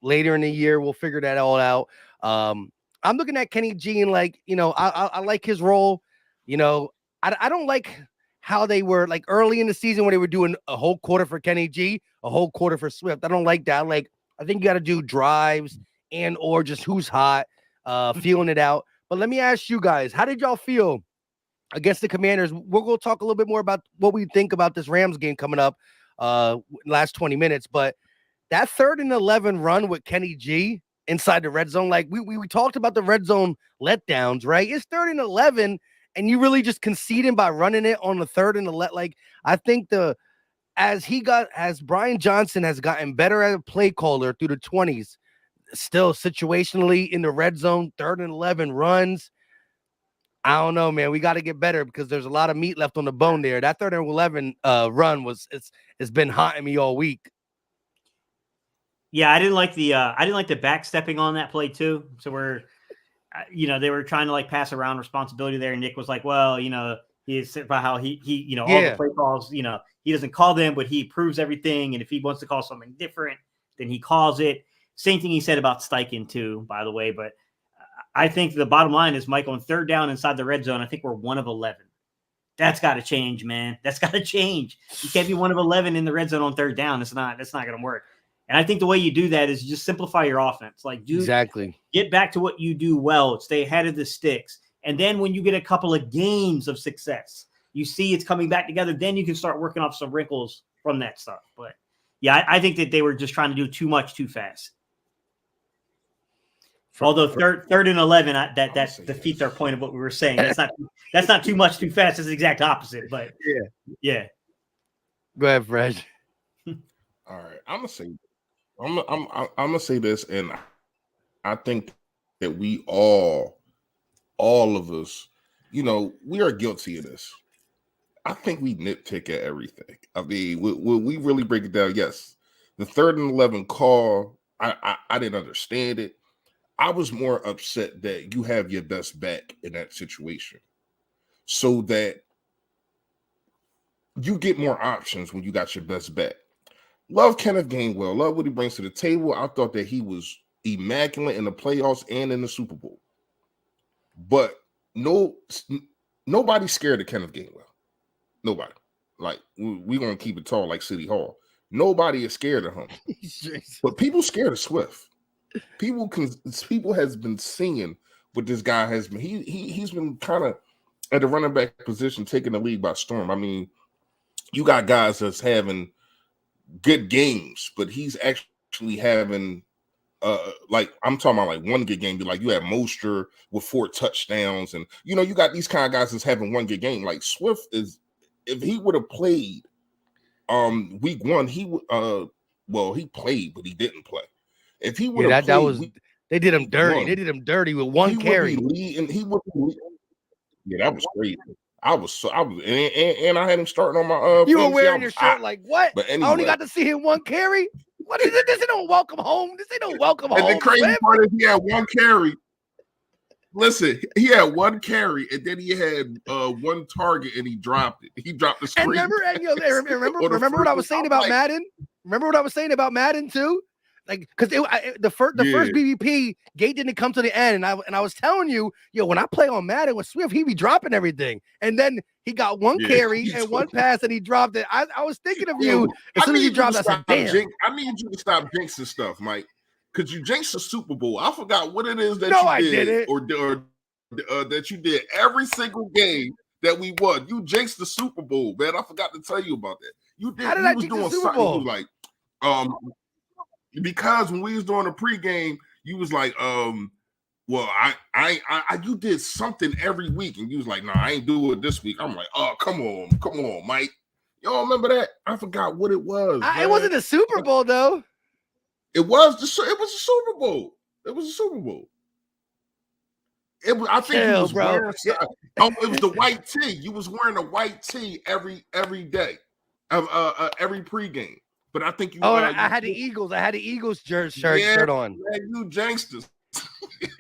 Later in the year, we'll figure that all out. I'm looking at Kenny G and like, I like his role. I don't like how they were like early in the season when they were doing a whole quarter for Kenny G, a whole quarter for Swift. I don't like that. I think you got to do drives and or just who's hot, feeling it out. But let me ask you guys, how did y'all feel against the Commanders? We're going to talk a little bit more about what we think about this Rams game coming up last 20 minutes. But that 3rd and 11 run with Kenny G inside the red zone, like we talked about the red zone letdowns, right? It's 3rd and 11, and you really just conceding by running it on the 3rd and 11. Like, I think as Brian Johnson has gotten better as a play caller through the 20s, still situationally in the red zone, 3rd and 11 runs. I don't know, man. We got to get better because there's a lot of meat left on the bone there. That 3rd and 11 run it's been haunting me all week. Yeah, I didn't like the backstepping on that play too. So they were trying to like pass around responsibility there. And Nick was like, well, he's about how he all the play calls, he doesn't call them, but he approves everything. And if he wants to call something different, then he calls it. Same thing he said about Steichen too, by the way. But I think the bottom line is, Mike, on 3rd down inside the red zone, I think we're 1 of 11. That's got to change, man. That's got to change. You can't be 1 of 11 in the red zone on 3rd down. That's not going to work. And I think the way you do that is just simplify your offense. Like, exactly. Get back to what you do well. Stay ahead of the sticks. And then when you get a couple of games of success, you see it's coming back together, then you can start working off some wrinkles from that stuff. But yeah, I think that they were just trying to do too much too fast. Although 3rd and 11, that defeats our point of what we were saying. That's not too much too fast. It's the exact opposite. But yeah. Go ahead, Fred. All right, I'm gonna say this, and I think that we all of us, we are guilty of this. I think we nitpick at everything. I mean, when we really break it down, yes, the 3rd and 11 call, I didn't understand it. I was more upset that you have your best back in that situation so that you get more options when you got your best back. Love Kenneth Gainwell. Love what he brings to the table. I thought that he was immaculate in the playoffs and in the Super Bowl. But nobody's scared of Kenneth Gainwell. Nobody. Like, we're going to keep it tall like City Hall. Nobody is scared of him. But people scared of Swift. People has been seeing what this guy has been. He's been kind of at the running back position taking the league by storm. I mean, you got guys that's having good games, but he's actually having like I'm talking about like one good game. Like you have Mostert with 4 touchdowns, and you got these kind of guys that's having one good game. Like Swift is, if he would have played week 1, he would he played, but he didn't play. If he would have played, they did him dirty. They did him dirty with 1 carry. Yeah, that was crazy. I was, and I had him starting on my. You were wearing your shirt like what? But anyway, I only got to see him 1 carry. What is it? This ain't no welcome home. This ain't no welcome home. And the crazy part is he had 1 carry. Listen, he had 1 carry, and then he had 1 target, and he dropped it. He dropped the screen. And remember what I was saying about Madden? Remember what I was saying about Madden too? Like, because the first BBP gate didn't come to the end, and I was telling you, when I play on Madden with Swift, he be dropping everything, and then he got 1 carry and 1 pass, and he dropped it. I was thinking of you as soon as he dropped. I said, "Damn, I need you to stop jinxing stuff, Mike, because you jinxed the Super Bowl. I forgot what it is that you did, or that you did every single game that we won. You jinxed the Super Bowl, man. I forgot to tell you about that. You did. How did I jinx the Super Bowl? You was like, because when we was doing a pregame, you was like, well, you did something every week, and you was like, no, I ain't do it this week. I'm like, oh, come on, Mike. Y'all remember that? I forgot what it was. It wasn't a Super Bowl though. It was a Super Bowl. It was a Super Bowl. I think he was wearing. It was the white tee. You was wearing a white tee every day, every pregame. but I think you. Oh, I had the Eagles. I had the Eagles shirt on. Man, you gangsters.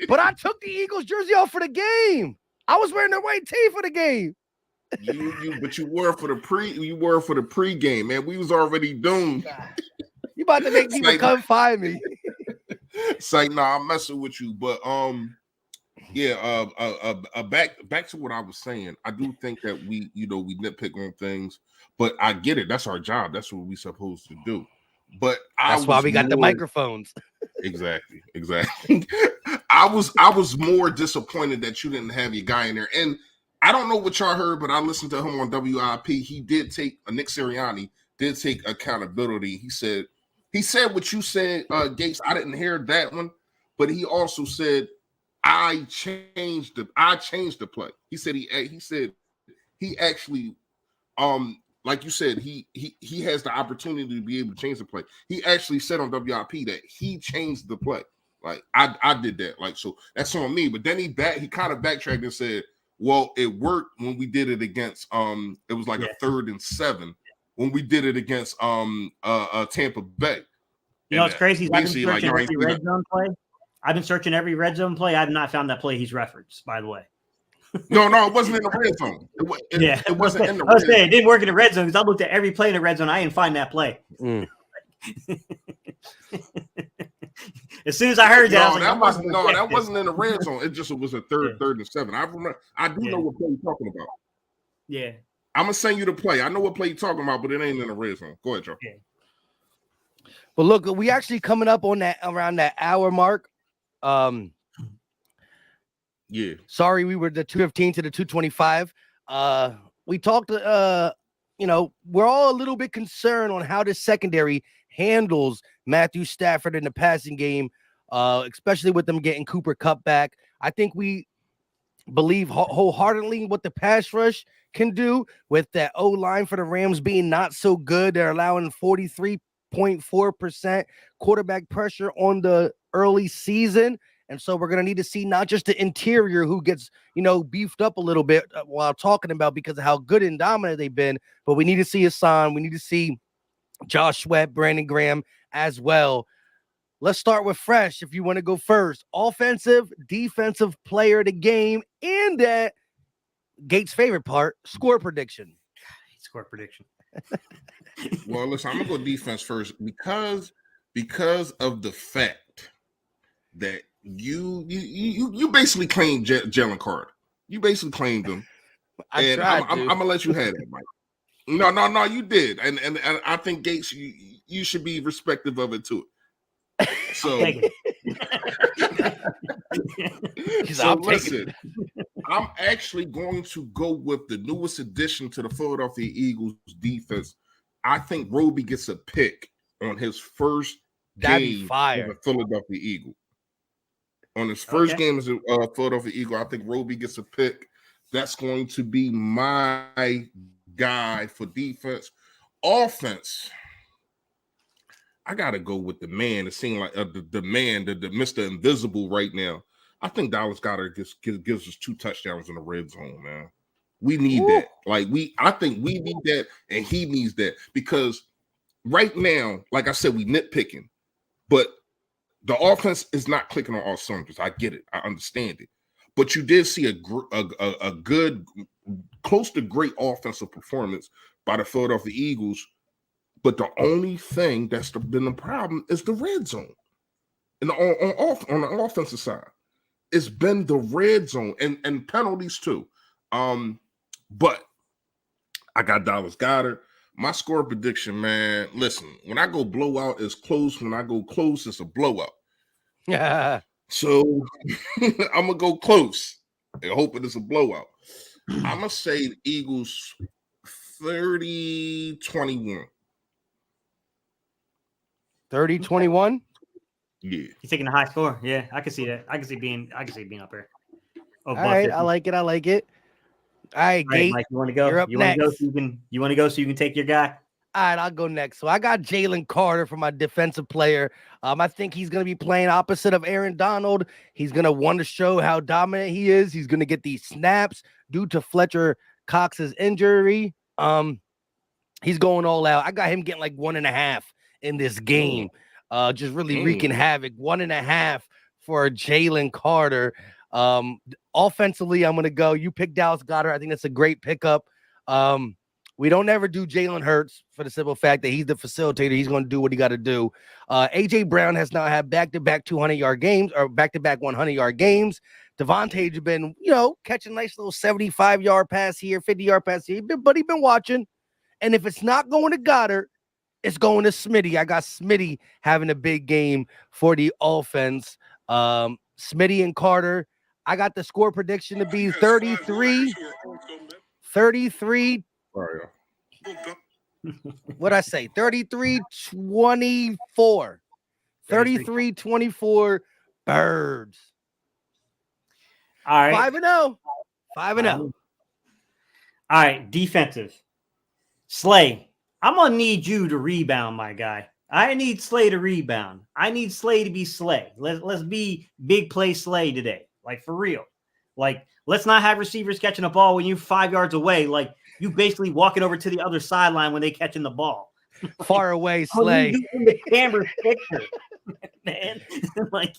But I took the Eagles jersey off for the game. I was wearing the white tee for the game. But you were for the pregame, man. We was already doomed. You about to make people come find me. It's like, nah, I'm messing with you. But back to what I was saying. I do think that we nitpick on things, but I get it. That's our job. That's what we're supposed to do. But that's why we got the microphones. Exactly. I was more disappointed that you didn't have your guy in there. And I don't know what y'all heard, but I listened to him on WIP. He did take Nick Sirianni did take accountability. He said what you said, Gates. I didn't hear that one, but he also said I changed the play. He said he actually like you said, he has the opportunity to be able to change the play. He actually said on WIP that he changed the play. Like I did that. Like, so that's on me. But then he kind of backtracked and said, well, it worked when we did it against it was like a 3rd and 7 when we did it against Tampa Bay. You know, it's crazy. I've been searching every red zone play. I've been searching every red zone play. I have not found that play he's referenced, by the way. No, it wasn't in the red zone. It wasn't in the red zone. It didn't work in the red zone because I looked at every play in the red zone. I didn't find that play. As soon as I heard that, I was like, that wasn't in the red zone. It was a third and 7. I remember. I do know what play you're talking about. Yeah, I'm gonna send you the play. I know what play you're talking about, but it ain't in the red zone. Go ahead, Joe. Yeah. Well, look, we actually coming up on that around that hour mark. Yeah. Sorry, we were the 2:15 to the 2:25. We talked. We're all a little bit concerned on how the secondary handles Matthew Stafford in the passing game, especially with them getting Cooper Kupp back. I think we believe wholeheartedly what the pass rush can do with that O-line for the Rams being not so good. They're allowing 43.4% quarterback pressure on the early season. And so we're going to need to see not just the interior who gets, beefed up a little bit while talking about because of how good and dominant they've been, but we need to see Hassan. We need to see Josh Sweat, Brandon Graham as well. Let's start with Fresh. If you want to go first, offensive, defensive player of the game, and that Gates' favorite part, score prediction. Score prediction. Well, listen, I'm gonna go defense first because of the fact that you basically claimed Jalen Carter. You basically claimed him. I'm gonna let you have that, Mike. No, you did, and I think Gates, you should be respective of it too. So, listen, I'm actually going to go with the newest addition to the Philadelphia Eagles defense. I think Roby gets a pick on his first game as a Philadelphia Eagle. On his first game as a Philadelphia Eagle, I think Roby gets a pick. That's going to be my guy for defense. Offense, I got to go with the man. It seems like the man, the Mr. Invisible right now. I think Dallas Goedert gives us 2 touchdowns in the red zone, man. We need that. I think we need that, and he needs that because right now, like I said, we nitpicking, but the offense is not clicking on all cylinders. I get it. I understand it. But you did see a good, close to great offensive performance by the Philadelphia Eagles. But the only thing that's been the problem is the red zone. And on the offensive side, it's been the red zone and penalties too. But I got Dallas Goedert. My score prediction, man. Listen, when I go blowout, it's close. When I go close, it's a blowout. Yeah. So I'm gonna go close and hoping it's a blowout. I'm gonna say the Eagles 30-21. 30-21. Yeah, he's taking a high score. Yeah, I can see that. I can see being up there. All right, I like it. All right, Gate, Mike, you want to go? You're up next. You want to go so you can take your guy? All right, I'll go next. So I got Jalen Carter for my defensive player. I think he's going to be playing opposite of Aaron Donald. He's going to want to show how dominant he is. He's going to get these snaps due to Fletcher Cox's injury. He's going all out. I got him getting like 1.5 in this game. Just really wreaking havoc. 1.5 for Jalen Carter. Offensively, I'm gonna go. You picked Dallas Goedert. I think that's a great pickup. We don't ever do Jalen Hurts for the simple fact that he's the facilitator. He's going to do what he got to do. AJ Brown has now had back-to-back 200-yard games or back-to-back 100-yard games. Devontae has been, catching nice little 75-yard pass here, 50-yard pass here, but he's been watching. And if it's not going to Goddard, it's going to Smitty. I got Smitty having a big game for the offense. Smitty and Carter. I got the score prediction to be 33. What I say? 33-24. 33-24 Birds. All right. 5-0. 5-0. All right. Defensive. Slay. I'm going to need you to rebound, my guy. I need Slay to rebound. I need Slay to be Slay. Let's be big play Slay today. Like, for real. Like, let's not have receivers catching a ball when you're 5 yards away. Like, you basically walking over to the other sideline when they catching the ball. Far away, Slay. The camera picture, man. Like,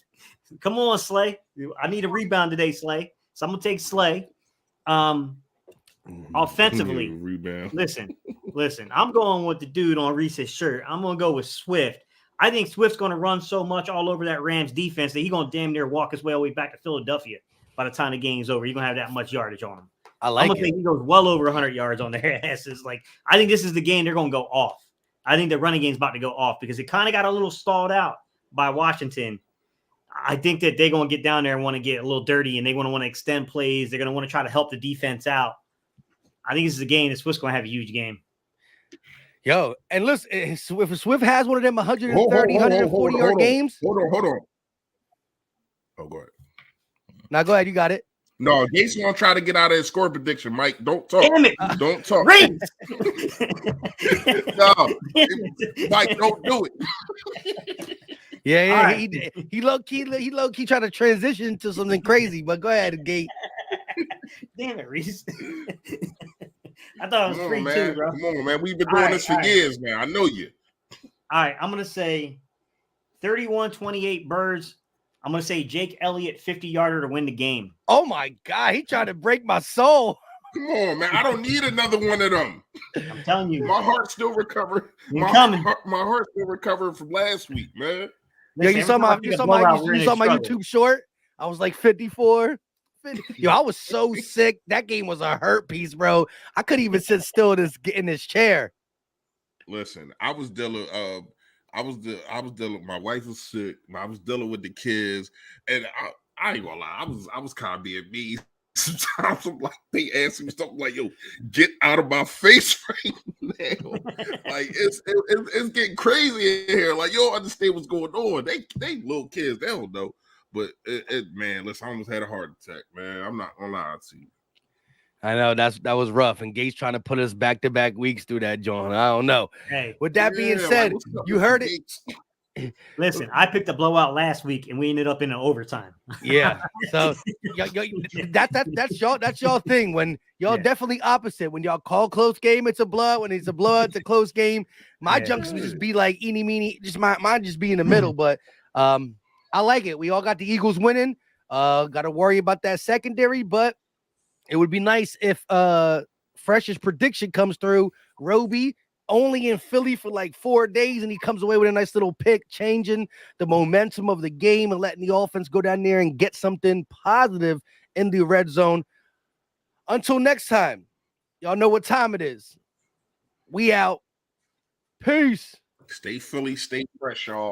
come on, Slay. I need a rebound today, Slay. So I'm gonna take Slay. Offensively, rebound. Listen. I'm going with the dude on Reese's shirt. I'm gonna go with Swift. I think Swift's gonna run so much all over that Rams defense that he's gonna damn near walk his way all the way back to Philadelphia by the time the game's over. You're gonna have that much yardage on him. I like I'm gonna think he goes well over 100 yards on their asses. Like, I think this is the game they're gonna go off. I think the running game's about to go off because it kind of got a little stalled out by Washington. I think that they're gonna get down there and want to get a little dirty, and they want to extend plays. They're gonna want to try to help the defense out. I think this is a game that Swift's gonna have a huge game. Yo, and listen, if Swift has one of them 130, 140-yard games. Hold on. Oh, go ahead. Now go ahead, you got it. No, Gates gonna try to get out of his score prediction. Mike, don't talk. Damn it. Don't talk. No, Mike, don't do it. Yeah. Right. He low key trying to transition to something crazy. But go ahead, Gate. Damn it, Reese. I thought it was free man. too, bro. Come on, man. We've been doing this for years, man. I know you. All right, I'm gonna say 31-28 Birds. I'm going to say Jake Elliott 50-yarder to win the game. Oh, my God. He tried to break my soul. Come on, man. I don't need another one of them. I'm telling you. My heart still recovered. My heart still recovered from last week, man. Listen, you saw my YouTube short? I was like 54. Yo, I was so sick. That game was a hurt piece, bro. I couldn't even sit still in this chair. Listen, I was dealing my wife was sick. I was dealing with the kids, and I ain't gonna lie, I was kind of being mean. Sometimes I'm like, they ask me something like, yo, get out of my face right now. Like it's getting crazy in here. Like, you don't understand what's going on. They little kids, they don't know. But man, listen, I almost had a heart attack, man. I'm not gonna lie to you. I know that was rough, and Gates trying to put us back-to-back weeks through that, John. I don't know. Hey, with that being said, you heard it. Listen, I picked a blowout last week, and we ended up in an overtime. Yeah, so that's y'all thing. When y'all definitely opposite. When y'all call close game, it's a blowout. When it's a blowout, it's a close game. My junks would just be like eeny meeny. Just mine just be in the middle. But I like it. We all got the Eagles winning. Got to worry about that secondary, but it would be nice if Fresh's prediction comes through. Roby only in Philly for like 4 days, and he comes away with a nice little pick, changing the momentum of the game and letting the offense go down there and get something positive in the red zone. Until next time, y'all know what time it is. We out. Peace. Stay Philly, stay fresh, y'all.